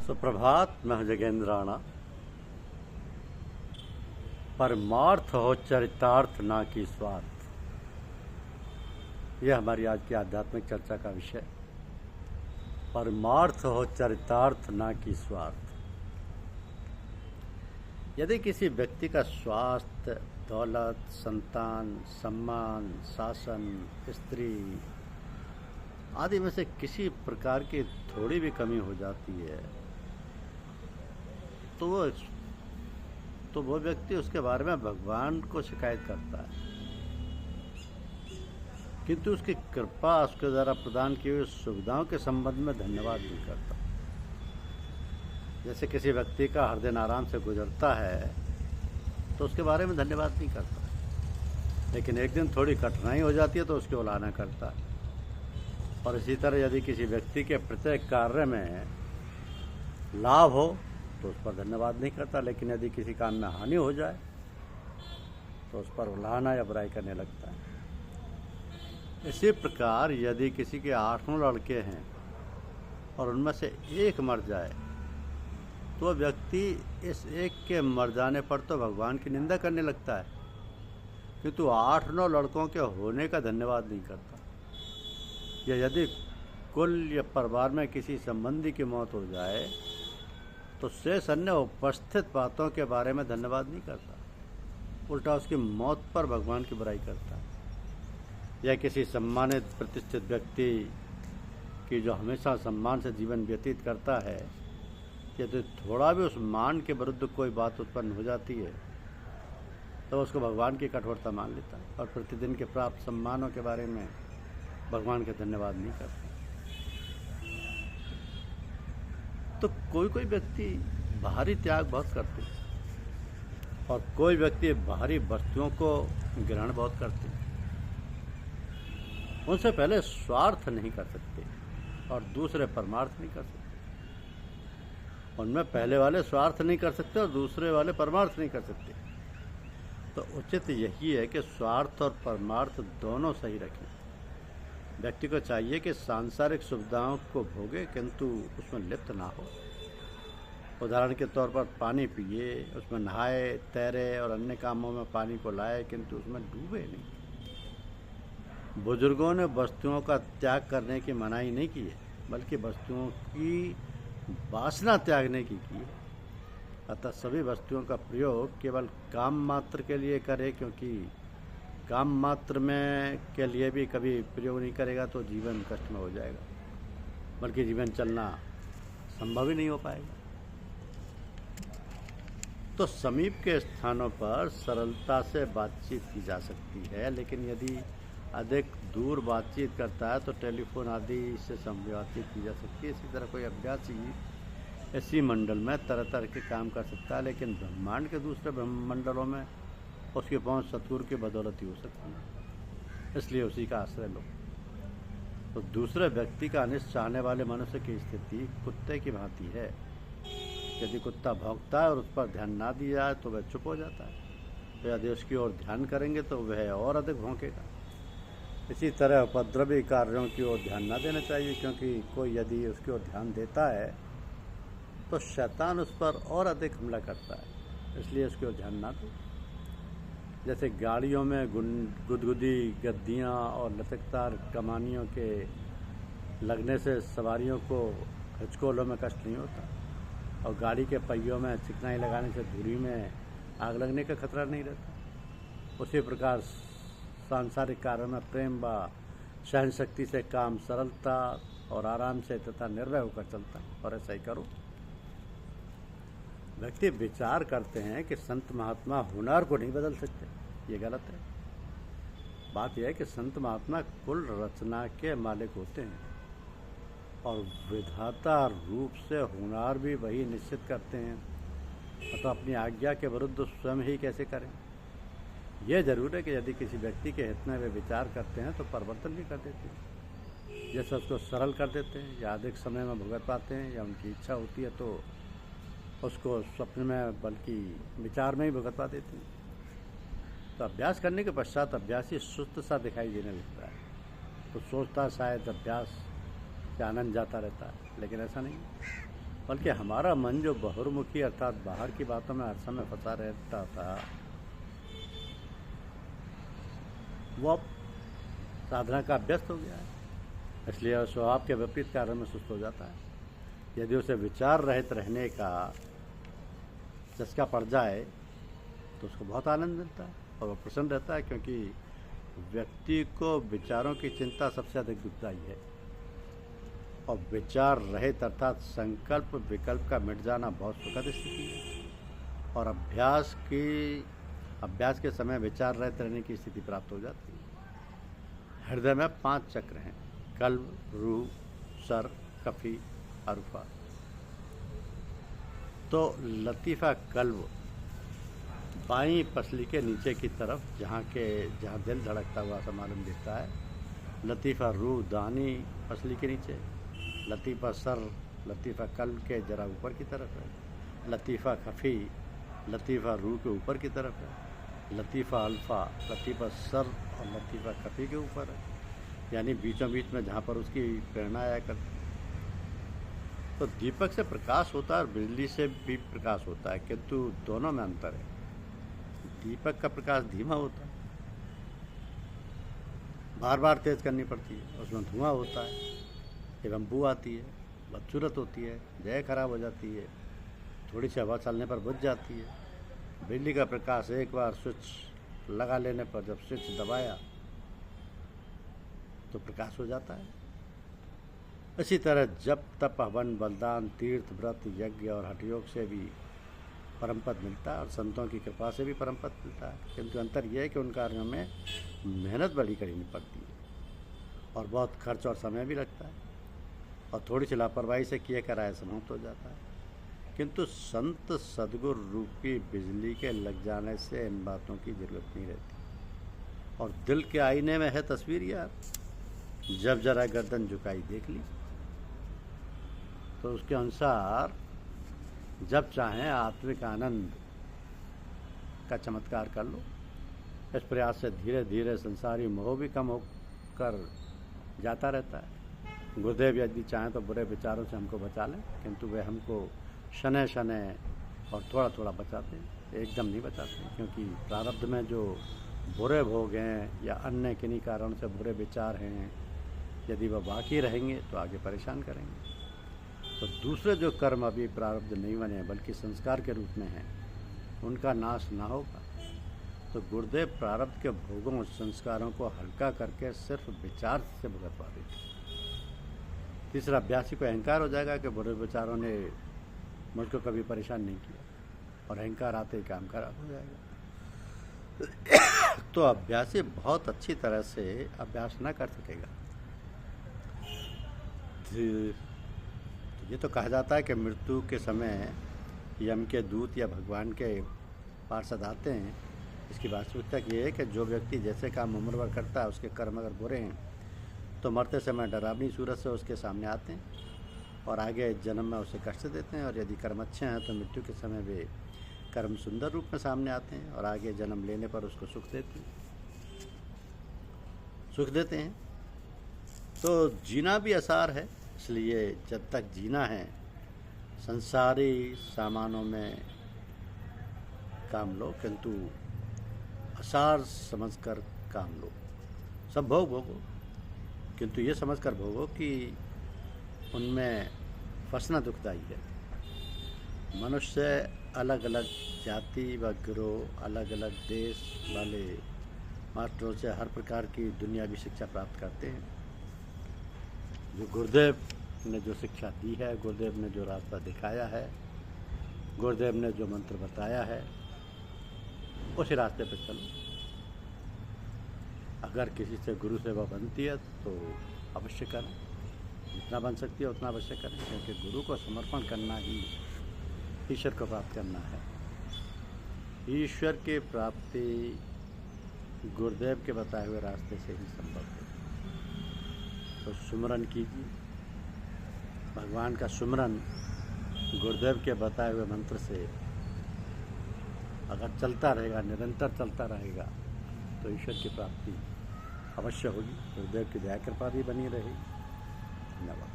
सुप्रभात मह जगेंद्राणा। परमार्थ हो चरितार्थ ना कि स्वार्थ, यह हमारी आज की आध्यात्मिक चर्चा का विषय। परमार्थ हो चरितार्थ ना कि स्वार्थ। यदि किसी व्यक्ति का स्वास्थ्य, दौलत, संतान, सम्मान, शासन, स्त्री आदि में से किसी प्रकार की थोड़ी भी कमी हो जाती है तो वो व्यक्ति उसके बारे में भगवान को शिकायत करता है, किंतु उसकी कृपा, उसके द्वारा प्रदान की हुई सुविधाओं के संबंध में धन्यवाद नहीं करता। जैसे किसी व्यक्ति का हर दिन आराम से गुजरता है तो उसके बारे में धन्यवाद नहीं करता, लेकिन एक दिन थोड़ी कठिनाई हो जाती है तो उसकी उलाहना करता है। और इसी तरह यदि किसी व्यक्ति के प्रत्येक कार्य में लाभ हो तो उस पर धन्यवाद नहीं करता, लेकिन यदि किसी काम में हानि हो जाए तो उस पर उलाहना या बुराई करने लगता है। इसी प्रकार यदि किसी के 8 लड़के हैं और उनमें से एक मर जाए तो व्यक्ति इस एक के मर जाने पर तो भगवान की निंदा करने लगता है, किंतु 8-9 लड़कों के होने का धन्यवाद नहीं करता। या यदि कुल या परिवार में किसी संबंधी की मौत हो जाए तो शेष अन्य उपस्थित बातों के बारे में धन्यवाद नहीं करता, उल्टा उसकी मौत पर भगवान की बुराई करता है। या किसी सम्मानित प्रतिष्ठित व्यक्ति की जो हमेशा सम्मान से जीवन व्यतीत करता है, यदि थोड़ा भी उस मान के विरुद्ध कोई बात उत्पन्न हो जाती है तो उसको भगवान की कठोरता मान लेता है और प्रतिदिन के प्राप्त सम्मानों के बारे में भगवान के धन्यवाद नहीं करता। तो कोई व्यक्ति बाहरी त्याग बहुत करते हैं और कोई व्यक्ति बाहरी वस्तुओं को ग्रहण बहुत करते हैं। उनसे पहले स्वार्थ नहीं कर सकते और दूसरे परमार्थ नहीं कर सकते। उनमें पहले वाले स्वार्थ नहीं कर सकते और दूसरे वाले परमार्थ नहीं कर सकते। तो उचित यही है कि स्वार्थ और परमार्थ दोनों सही रखें। व्यक्ति को चाहिए कि सांसारिक सुविधाओं को भोगे किंतु उसमें लिप्त ना हो। उदाहरण के तौर पर पानी पिए, उसमें नहाए, तैरे और अन्य कामों में पानी को लाए, किंतु उसमें डूबे नहीं। बुजुर्गों ने वस्तुओं का त्याग करने की मनाही नहीं की है, बल्कि वस्तुओं की वासना त्यागने की है। अतः सभी वस्तुओं का प्रयोग केवल काम मात्र के लिए करे, क्योंकि काम मात्र में के लिए भी कभी प्रयोग नहीं करेगा तो जीवन कष्ट में हो जाएगा, बल्कि जीवन चलना संभव ही नहीं हो पाएगा। तो समीप के स्थानों पर सरलता से बातचीत की जा सकती है, लेकिन यदि अधिक दूर बातचीत करता है तो टेलीफोन आदि से बातचीत की जा सकती है। इसी तरह कोई अभ्यासी इसी मंडल में तरह तरह के काम कर सकता है, लेकिन ब्रह्मांड के दूसरे ब्रह्मंडलों में उसकी पहुंच सतगुरु की बदौलत ही हो सकती है, इसलिए उसी का आश्रय लो। तो दूसरे व्यक्ति का अनिष्ट चाहने वाले मनुष्य की स्थिति कुत्ते की भांति है। यदि कुत्ता भौंकता है और उस पर ध्यान ना दिया जाए तो वह चुप हो जाता है, तो यदि उसकी ओर ध्यान करेंगे तो वह और अधिक भौंकेगा। इसी तरह उपद्रवी कार्यों की ओर ध्यान ना देना चाहिए, क्योंकि कोई यदि उसकी ओर ध्यान देता है तो शैतान उस पर और अधिक हमला करता है, इसलिए उसकी ओर ध्यान ना दो। जैसे गाड़ियों में गुदगुदी, गद्दियाँ और लचकदार कमानियों के लगने से सवारियों को हिचकोलों में कष्ट नहीं होता, और गाड़ी के पहियों में चिकनाई लगाने से धुरी में आग लगने का खतरा नहीं रहता। उसी प्रकार सांसारिक कार्यों में प्रेम व सहन शक्ति से काम सरलता और आराम से तथा निर्भय होकर चलता, और ऐसा ही करो। व्यक्ति विचार करते हैं कि संत महात्मा हुनर को नहीं बदल सकते, ये गलत है। बात यह है कि संत महात्मा कुल रचना के मालिक होते हैं और विधाता रूप से हुनर भी वही निश्चित करते हैं, तो अपनी आज्ञा के विरुद्ध स्वयं ही कैसे करें। यह जरूर है कि यदि किसी व्यक्ति के हित में वे विचार करते हैं तो परिवर्तन भी कर देते हैं, जैसे उसको सरल कर देते हैं या अधिक समय में भुगत पाते हैं, या उनकी इच्छा होती है तो उसको स्वप्न में बल्कि विचार में ही भुगत पा देते हैं। तो अभ्यास करने के पश्चात अभ्यासी सुस्त सा दिखाई देने लगता है, तो सोचता शायद अभ्यास से आनंद जाता रहता है, लेकिन ऐसा नहीं। बल्कि हमारा मन जो बहिर्मुखी अर्थात बाहर की बातों में हर समय फंसा रहता था, वो अब साधना का अभ्यस्त हो गया है, इसलिए स्वभाव के विपरीत कार्य में सुस्त हो जाता है। यदि उसे विचार रहित रहने का चस्का पड़ जाए तो उसको बहुत आनंद मिलता है और वह प्रसन्न रहता है, क्योंकि व्यक्ति को विचारों की चिंता सबसे अधिक दुखदायी है। और विचार रहित अर्थात संकल्प विकल्प का मिट जाना बहुत सुखद स्थिति है। और अभ्यास के समय विचार रहित रहने की स्थिति प्राप्त हो जाती है। हृदय में 5 चक्र हैं: कल्ब, रूह, सर, कफी, अरुफा। तो लतीफ़ा कल्ब बाईं पसली के नीचे की तरफ, जहाँ दिल धड़कता हुआ सा मालूम देता है। लतीफ़ा रूह दानी पसली के नीचे। लतीफ़ा सर लतीफ़ा कल्ब के जरा ऊपर की तरफ है। लतीफ़ा खफी लतीफ़ा रूह के ऊपर की तरफ है। लतीफ़ा अल्फ़ा लतीफ़ा सर और लतीफ़ा खफी के ऊपर है, यानी बीचों बीच में जहाँ पर उसकी प्रेरणा आया करती। तो दीपक से प्रकाश होता है और बिजली से भी प्रकाश होता है, किंतु दोनों में अंतर है। दीपक का प्रकाश धीमा होता है, बार बार तेज करनी पड़ती है, उसमें धुआं होता है एवं बू आती है, बदसूरत होती है, जय खराब हो जाती है, थोड़ी सी हवा चलने पर बुझ जाती है। बिजली का प्रकाश एक बार स्विच लगा लेने पर जब स्विच दबाया तो प्रकाश हो जाता है। इसी तरह जप तप हवन बलिदान तीर्थ व्रत यज्ञ और हठ योग से भी परम पद मिलता है और संतों की कृपा से भी परम पद मिलता है, किंतु अंतर यह है कि उन कार्यों में मेहनत बड़ी करनी पड़ती है और बहुत खर्च और समय भी लगता है और थोड़ी सी लापरवाही से किए कराए समाप्त हो जाता है। किंतु संत सद्गुरु रूपी बिजली के लग जाने से इन बातों की जरूरत नहीं रहती। और दिल के आईने में है तस्वीर यार, जब जरा गर्दन झुकाई देख ली, तो उसके अनुसार जब चाहें आत्मिक आनंद का चमत्कार कर लो। इस प्रयास से धीरे धीरे संसारी मोह भी कम होकर जाता रहता है। गुरुदेव यदि चाहें तो बुरे विचारों से हमको बचा लें, किंतु वे हमको शनै शनै और थोड़ा थोड़ा बचाते हैं, एकदम नहीं बचाते, क्योंकि प्रारब्ध में जो बुरे भोग हैं या अन्य किन्हीं कारणों से बुरे विचार हैं, यदि वह बाकी रहेंगे तो आगे परेशान करेंगे। तो दूसरे जो कर्म अभी प्रारब्ध नहीं बने बल्कि संस्कार के रूप में हैं, उनका नाश ना होगा। तो गुरुदेव प्रारब्ध के भोगों संस्कारों को हल्का करके सिर्फ विचार से भुगतवा देते। तीसरा, अभ्यासी को अहंकार हो जाएगा कि बुरे विचारों ने मुझको कभी परेशान नहीं किया, और अहंकार आते ही काम खराब हो जाएगा। तो अभ्यासी बहुत अच्छी तरह से अभ्यास ना कर सकेगा। ये तो कहा जाता है कि मृत्यु के समय यम के दूत या भगवान के पार्षद आते हैं। इसकी वास्तविकता ये है कि जो व्यक्ति जैसे काम उम्र भर करता है, उसके कर्म अगर बुरे हैं तो मरते समय डरावनी सूरत से उसके सामने आते हैं और आगे जन्म में उसे कष्ट देते हैं, और यदि कर्म अच्छे हैं तो मृत्यु के समय वे कर्म सुंदर रूप में सामने आते हैं और आगे जन्म लेने पर उसको सुख देते हैं। तो जीना भी आसार है, इसलिए जब तक जीना है संसारी सामानों में काम लो, किंतु आसार समझकर काम लो। सब भोगो, किंतु ये समझकर भोगो कि उनमें फंसना दुखदाई है। मनुष्य अलग अलग जाति व गिरोह, अलग अलग देश वाले मास्टरों से हर प्रकार की दुनियावी शिक्षा प्राप्त करते हैं। जो गुरुदेव ने जो शिक्षा दी है, गुरुदेव ने जो रास्ता दिखाया है, गुरुदेव ने जो मंत्र बताया है, उसी रास्ते पर चलो। अगर किसी से गुरु सेवा बनती है तो अवश्य करें, जितना बन सकती है उतना अवश्य करें, क्योंकि गुरु को समर्पण करना ही ईश्वर को प्राप्त करना है। ईश्वर की प्राप्ति गुरुदेव के बताए हुए रास्ते से ही संभव है। तो सुमरन कीजिए, भगवान का सुमरन गुरुदेव के बताए हुए मंत्र से अगर चलता रहेगा, निरंतर चलता रहेगा, तो ईश्वर की प्राप्ति अवश्य होगी। गुरुदेव की दया कृपा भी बनी रहेगी। धन्यवाद।